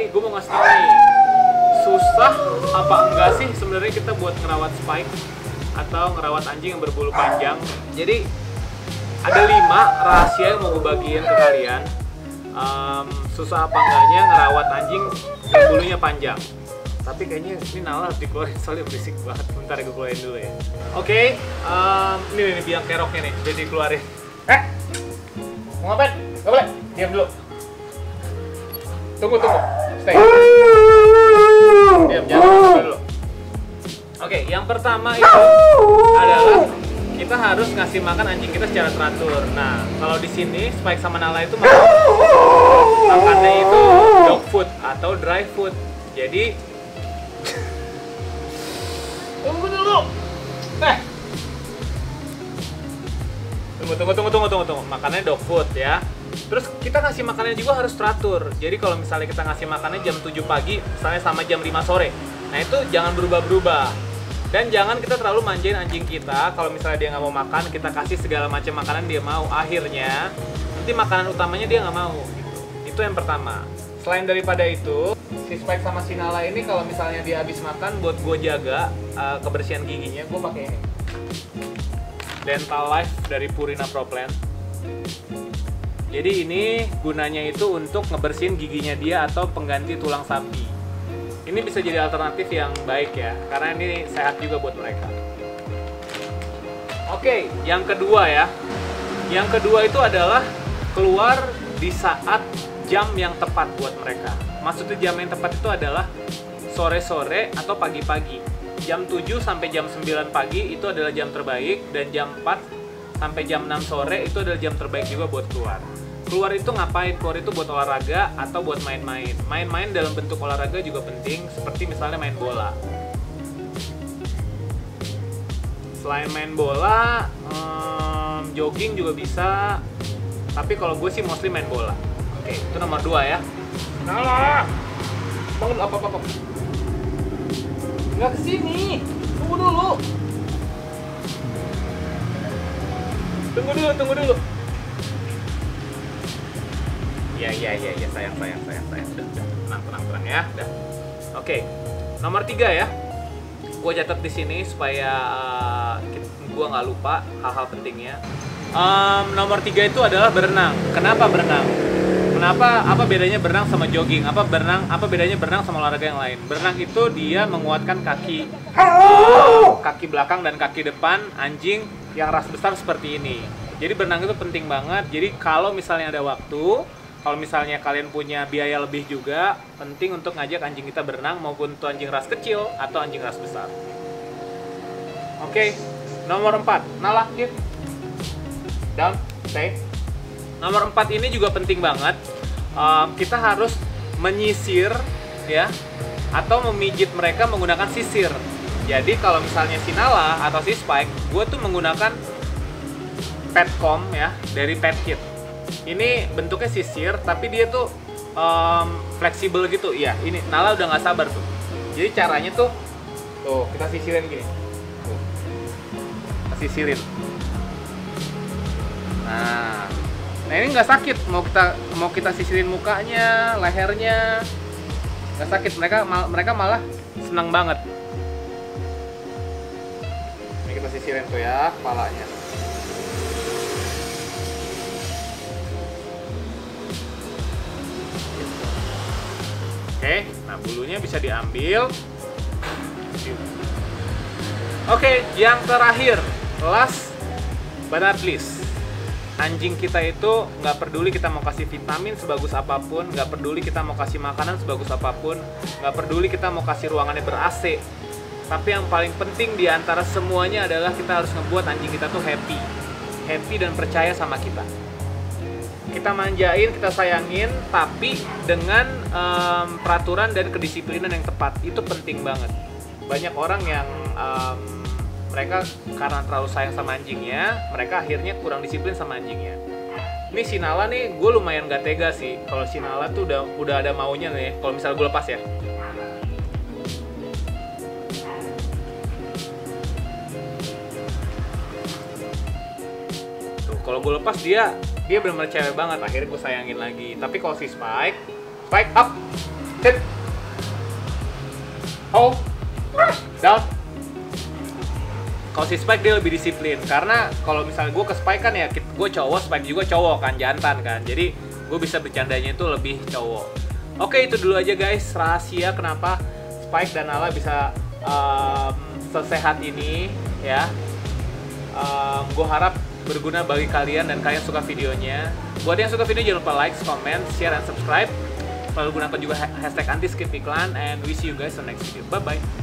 gue mau ngasih tau nih, susah apa enggak sih sebenarnya kita buat ngerawat Spike atau ngerawat anjing yang berbulu panjang. Jadi ada 5 rahasia yang mau gue bagiin ke kalian. Susah apa enggaknya ngerawat anjing yang bulunya panjang. Tapi kayaknya ini Nala harus dikeluarin soalnya berisik banget. Bentar gue keluarin dulu ya. Oke, ini biang keroknya nih, udah dikeluarin. Mau ngapain? Gak boleh, diam dulu. Tunggu, stay. Diam, jangan dulu. Oke, yang pertama itu adalah kita harus ngasih makan anjing kita secara teratur. Nah, kalau di sini Spike sama Nala itu makannya itu dog food atau dry food. Jadi tunggu dulu. Tunggu. Makannya dog food ya. Terus kita ngasih makannya juga harus teratur. Jadi kalau misalnya kita ngasih makannya jam 7 pagi, misalnya sama jam 5 sore. Nah, itu jangan berubah-berubah. Dan jangan kita terlalu manjain anjing kita. Kalau misalnya dia nggak mau makan, kita kasih segala macam makanan dia mau. Akhirnya nanti makanan utamanya dia nggak mau. Gitu. Itu yang pertama. Selain daripada itu, si Spike sama si Nala ini kalau misalnya dia habis makan, buat gue jaga kebersihan giginya, gue pakai ini. Dental Life dari Purina Pro Plan. Jadi ini gunanya itu untuk ngebersihin giginya dia atau pengganti tulang sapi. Ini bisa jadi alternatif yang baik ya, karena ini sehat juga buat mereka. Oke, yang kedua ya. Yang kedua itu adalah keluar di saat jam yang tepat buat mereka. Maksudnya jam yang tepat itu adalah sore-sore atau pagi-pagi. Jam 7 sampai jam 9 pagi itu adalah jam terbaik, dan jam 4 sampai jam 6 sore itu adalah jam terbaik juga buat keluar. Keluar itu ngapain? Keluar itu buat olahraga atau buat main-main. Main-main dalam bentuk olahraga juga penting, seperti misalnya main bola. Selain main bola, jogging juga bisa. Tapi kalau gue sih mostly main bola. Oke, itu nomor 2 ya. Nala! Bangun apa? Nggak kesini. Tunggu dulu. Tunggu dulu. Ya, sayang. Udah. Tenang ya. Udah. Oke. Nomor 3 ya. Gue catat di sini supaya gue nggak lupa hal-hal pentingnya. Nomor 3 itu adalah berenang. Kenapa berenang? Apa bedanya berenang sama jogging? Apa bedanya berenang sama olahraga yang lain? Berenang itu dia menguatkan kaki belakang dan kaki depan anjing yang ras besar seperti ini. Jadi berenang itu penting banget. Jadi kalau misalnya ada waktu, kalau misalnya kalian punya biaya lebih juga, penting untuk ngajak anjing kita berenang, maupun itu anjing ras kecil atau anjing ras besar. Oke, nomor 4. Nala, give. Down, stay. Nomor 4 ini juga penting banget. Kita harus menyisir ya, atau memijit mereka menggunakan sisir. Jadi kalau misalnya si Nala atau si Spike, gue tuh menggunakan pet comb ya dari Pet Kit. Ini bentuknya sisir, tapi dia tuh fleksibel gitu. Iya, ini Nala udah nggak sabar tuh. Jadi caranya tuh kita sisirin gini. Tuh, kita sisirin. Nah ini nggak sakit, mau kita sisirin mukanya, lehernya, nggak sakit. Mereka malah senang banget. Ini kita sisirin tuh ya kepalanya. Oke, nah bulunya bisa diambil. Oke, yang terakhir, last but not least. Anjing kita itu nggak peduli kita mau kasih vitamin sebagus apapun, nggak peduli kita mau kasih makanan sebagus apapun, nggak peduli kita mau kasih ruangannya ber-AC. Tapi yang paling penting di antara semuanya adalah kita harus ngebuat anjing kita tuh happy dan percaya sama kita. Kita manjain, kita sayangin, tapi dengan peraturan dan kedisiplinan yang tepat. Itu penting banget. Banyak orang yang mereka karena terlalu sayang sama anjingnya, mereka akhirnya kurang disiplin sama anjingnya. Ini si Nala nih, gue lumayan gak tega sih. Kalau si Nala tuh udah ada maunya nih. Kalau misalnya gue lepas ya. Tuh, kalau gue lepas dia benar-benar cewek banget. Akhirnya gue sayangin lagi. Tapi kalau si Spike up, hit, hold, down. Kalau si Spike dia lebih disiplin, karena kalau misalnya gue ke Spike kan ya, gue cowok, Spike juga cowok kan, jantan kan, jadi gue bisa bercandanya itu lebih cowok. Oke, itu dulu aja guys, rahasia kenapa Spike dan Nala bisa sesehat ini ya. Gue harap berguna bagi kalian dan kalian suka videonya. Buat yang suka video jangan lupa like, comment, share, dan subscribe. Lalu gunakan juga hashtag anti skip iklan, and we see you guys on next video. Bye bye.